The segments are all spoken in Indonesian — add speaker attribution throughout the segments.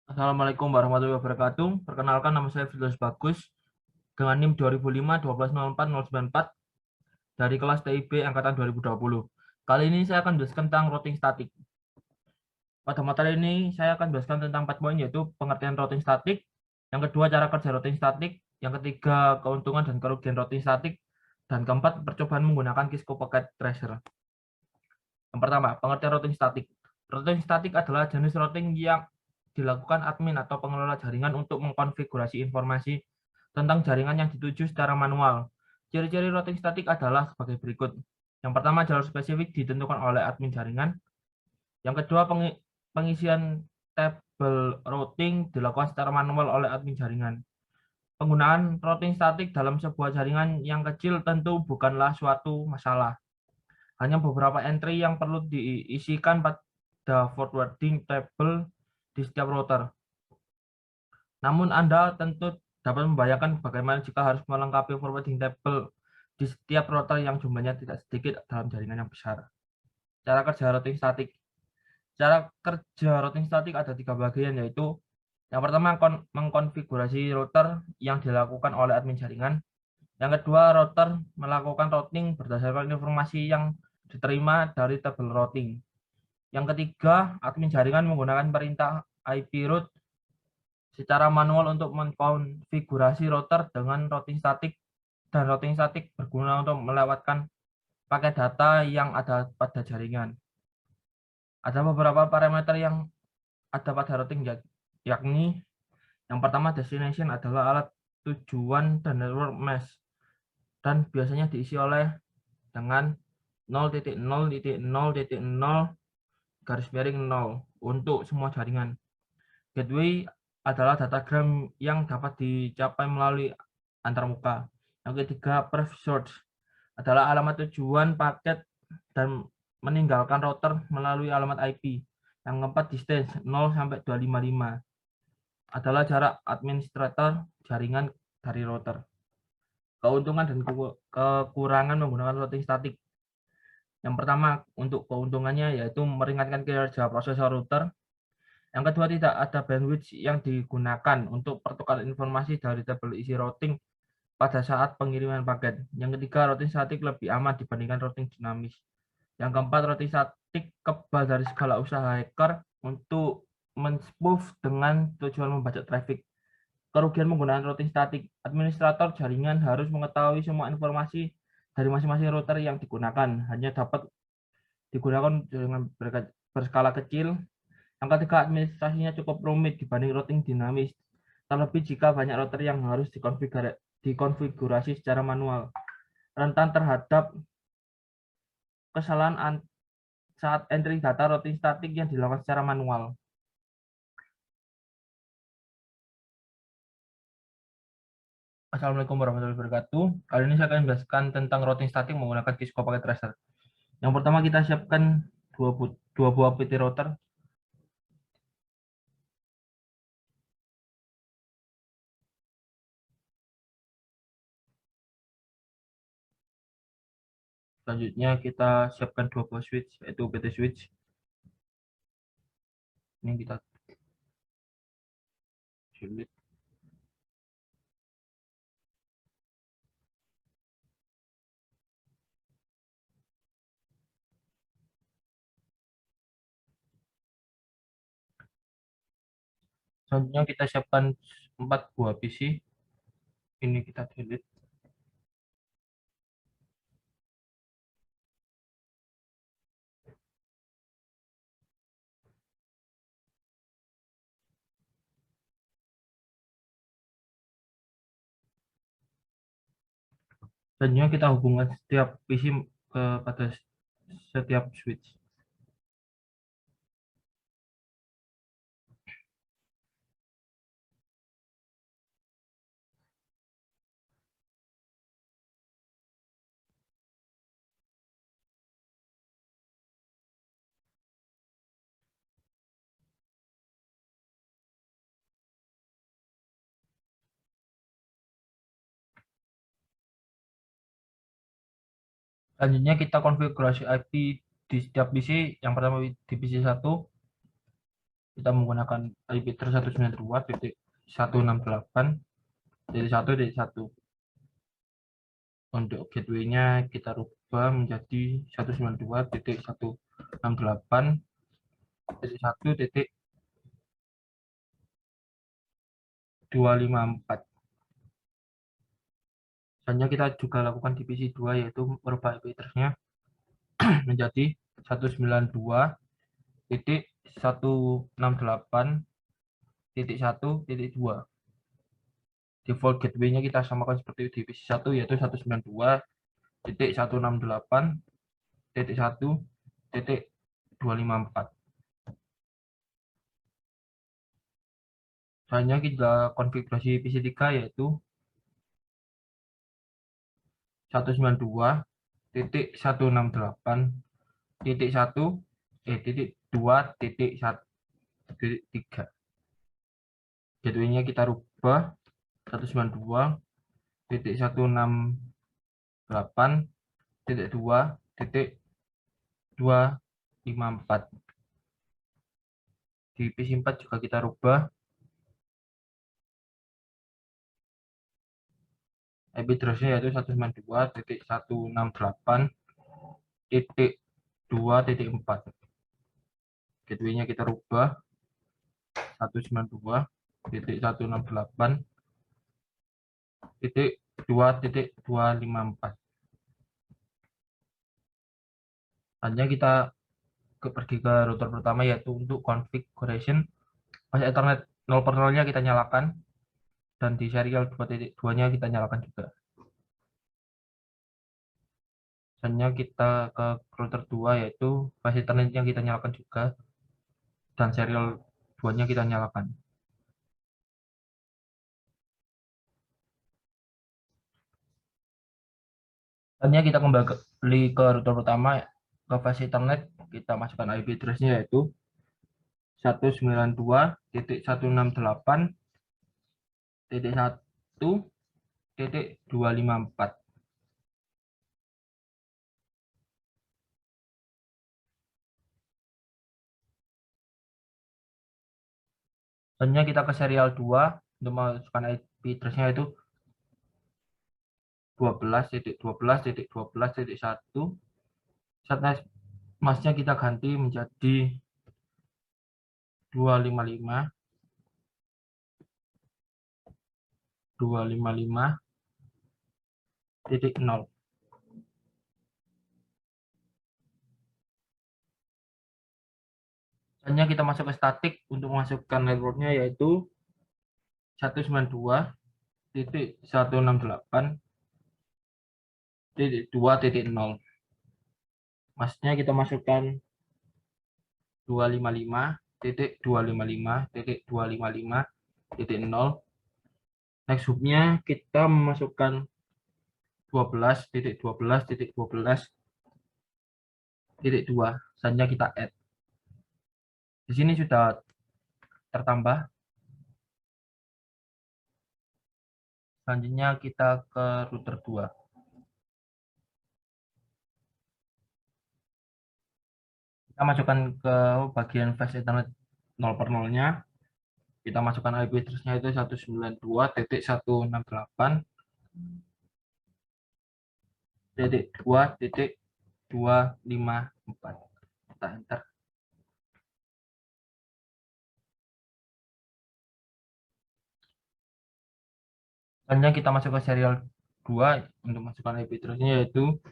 Speaker 1: Assalamualaikum warahmatullahi wabarakatuh. Perkenalkan, nama saya Firdaus Bagus dengan NIM 2005-1204-094 dari kelas TIB angkatan 2020. Kali ini saya akan menjelaskan tentang routing statik. Pada materi ini saya akan menjelaskan tentang 4 poin, yaitu pengertian routing statik, yang kedua cara kerja routing statik, yang ketiga keuntungan dan kerugian routing statik, dan keempat percobaan menggunakan Cisco Packet Tracer. Yang pertama, pengertian routing statik. Routing statik adalah jenis routing yang dilakukan admin atau pengelola jaringan untuk mengkonfigurasi informasi tentang jaringan yang dituju secara manual. Ciri-ciri routing statik adalah sebagai berikut. Yang pertama, jalur spesifik ditentukan oleh admin jaringan. Yang kedua, pengisian tabel routing dilakukan secara manual oleh admin jaringan. Penggunaan routing statik dalam sebuah jaringan yang kecil tentu bukanlah suatu masalah. Hanya beberapa entry yang perlu diisikan pada forwarding table di setiap router. Namun Anda tentu dapat membayangkan bagaimana jika harus melengkapi forwarding table di setiap router yang jumlahnya tidak sedikit dalam jaringan yang besar. Cara kerja routing statik. Cara kerja routing statik ada 3 bagian, yaitu yang pertama mengkonfigurasi router yang dilakukan oleh admin jaringan. Yang kedua, router melakukan routing berdasarkan informasi yang diterima dari tabel routing. Yang ketiga, admin jaringan menggunakan perintah IP route secara manual untuk mengkonfigurasi router dengan routing statik, dan routing statik berguna untuk melewatkan paket data yang ada pada jaringan. Ada beberapa parameter yang ada pada routing, yakni yang pertama, destination adalah alat tujuan dan network mesh, dan biasanya diisi oleh dengan 0.0.0.0 garis miring 0 untuk semua jaringan. Gateway adalah datagram yang dapat dicapai melalui antarmuka. Yang ketiga, pref source adalah alamat tujuan paket dan meninggalkan router melalui alamat IP. Yang keempat, distance 0 sampai 255 adalah jarak administrator jaringan dari router. Keuntungan dan kekurangan menggunakan routing statik. Yang pertama, untuk keuntungannya yaitu meringankan kinerja prosesor router. Yang kedua, tidak ada bandwidth yang digunakan untuk pertukaran informasi dari tabel isi routing pada saat pengiriman paket. Yang ketiga, routing statik lebih aman dibandingkan routing dinamis. Yang keempat, routing statik kebal dari segala usaha hacker untuk men-spoof dengan tujuan membajak traffic. Kerugian menggunakan routing statik. Administrator jaringan harus mengetahui semua informasi dari masing-masing router yang digunakan. Hanya dapat digunakan dengan berskala kecil. Yang ketiga, administrasinya cukup rumit dibanding routing dinamis, terlebih jika banyak router yang harus dikonfigurasi secara manual. Rentan terhadap kesalahan saat entry data routing statik yang dilakukan secara manual. Assalamualaikum warahmatullahi wabarakatuh. Kali ini saya akan menjelaskan tentang routing statik menggunakan Cisco Packet Tracer. Yang pertama, kita siapkan dua buah PT router. Selanjutnya kita siapkan dua buah switch, yaitu PT switch. Ini kita sulit. Selanjutnya kita siapkan 4 buah PC. Ini kita delete. Selanjutnya kita hubungkan setiap PC kepada setiap switch. Selanjutnya kita konfigurasi IP di setiap PC. Yang pertama di PC 1, kita menggunakan IP address 192.168.1.1. Untuk gateway-nya kita rubah menjadi 192.168.1.254. Selanjutnya kita juga lakukan divisi 2, yaitu merubah IP address-nya menjadi 192.168.1.2. Default gateway-nya kita samakan seperti divisi 1, yaitu 192.168.1.254. Selanjutnya kita konfigurasi PC3, yaitu 192.168.2.1.3. Gateway-nya kita rubah 192.168.2.254. Di PC4 juga kita rubah IP address-nya, yaitu 192.168.2.4. Gateway-nya kita rubah 192.168.2.254. Hanya kita pergi ke router pertama, yaitu untuk configuration. Pas Ethernet 0/0-nya kita nyalakan, dan di serial 2.2-nya kita nyalakan juga. Selanjutnya kita ke router 2, yaitu pas Ethernet-nya kita nyalakan juga, dan serial 2-nya kita nyalakan. Selanjutnya kita kembali ke router pertama, ke fase Ethernet, kita masukkan IP address-nya, yaitu 192.168.1.254. Selanjutnya kita ke serial 2 untuk masukkan IP address-nya, yaitu 12.12.12.1. Saat masnya kita ganti menjadi 255.0. Selanjutnya kita masuk ke statik untuk memasukkan networknya, yaitu 192.168.2.0. Masnya kita masukkan 255.255.255.0. Next hubnya kita memasukkan 12.12.12.2. Selanjutnya kita add. Di sini sudah tertambah. Selanjutnya kita ke router 2. Kita masukkan ke bagian flash Ethernet 0/0-nya. Kita masukkan IP address-nya, itu 192.168.2.254. Kita enter. Selanjutnya kita masuk ke serial 2 untuk masukkan IP address-nya, yaitu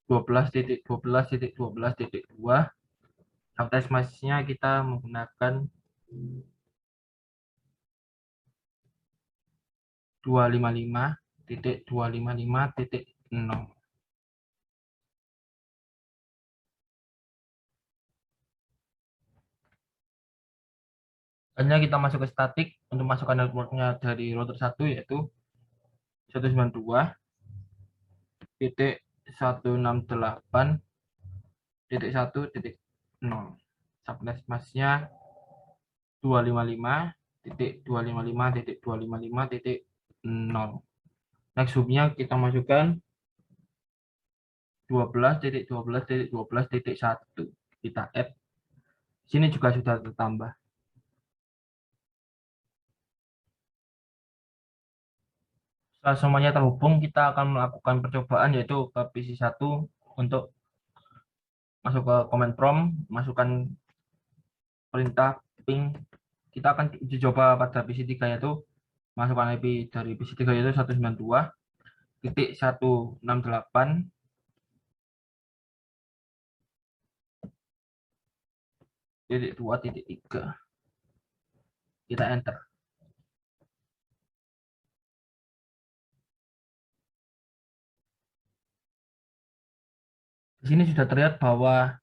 Speaker 1: 12.12.12.2. Subtext mask-nya kita menggunakan 255.255.0. Selanjutnya kita masuk ke statik untuk masukkan networknya dari router 1, yaitu 192.168.1.0. Subtext mask-nya 255.255.255.0. Next hubnya kita masukkan 12.12.12.1. Kita add. Di sini juga sudah tertambah. Setelah semuanya terhubung, kita akan melakukan percobaan yaitu ke PC1 untuk masuk ke command prompt, masukkan perintah ping. Kita akan uji coba pada PC3 yaitu masukkan IP dari PC3 yaitu 192.168.2.3. Kita enter. Di sini sudah terlihat bahwa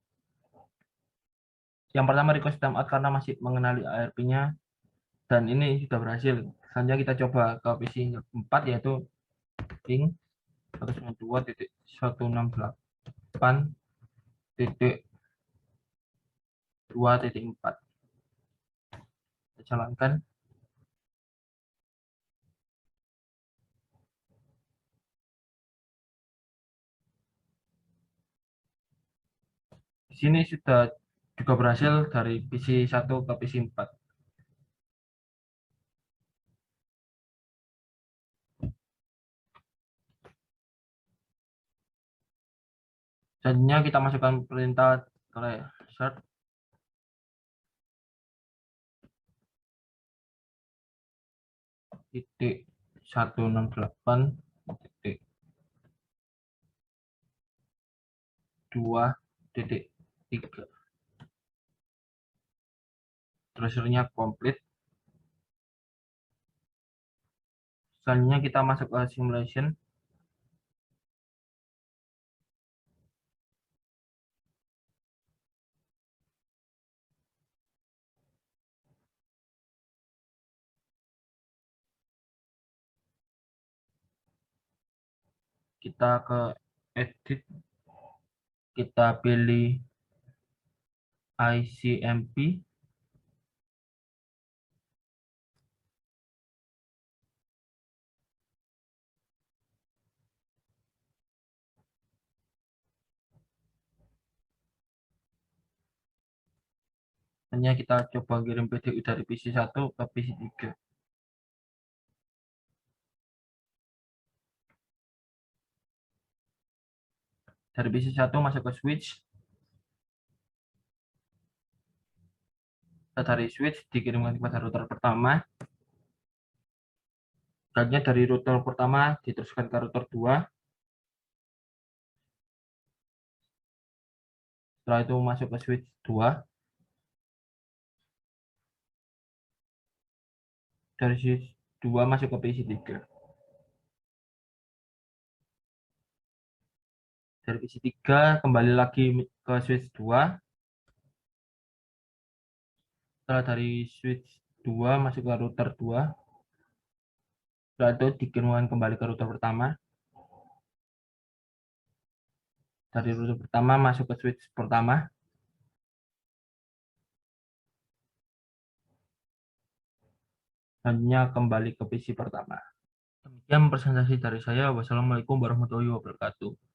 Speaker 1: yang pertama request timeout karena masih mengenali ARP-nya, dan ini sudah berhasil. Selanjutnya kita coba ke PC 4 yaitu ping 192.168.2.4. Kita jalankan. Di sini sudah juga berhasil dari PC1 ke PC4. Selanjutnya kita masukkan perintah reset titik 168 titik 2.3. Tracernya komplit. Selanjutnya kita masuk ke simulation. Kita ke edit, kita pilih ICMP. Hanya kita coba kirim PDU dari PC1 ke PC3. Dari PC1 masuk ke switch. Dari switch dikirimkan kepada router pertama. Selanjutnya dari router pertama diteruskan ke router 2. Setelah itu masuk ke switch 2. Dari switch 2 masuk ke PC3. Dari PC3 kembali lagi ke switch 2. Setelah dari switch 2 masuk ke router 2. Setelah itu dikirimkan kembali ke router pertama. Dari router pertama masuk ke switch pertama. Selanjutnya kembali ke PC pertama. Demikian presentasi dari saya. Wassalamualaikum warahmatullahi wabarakatuh.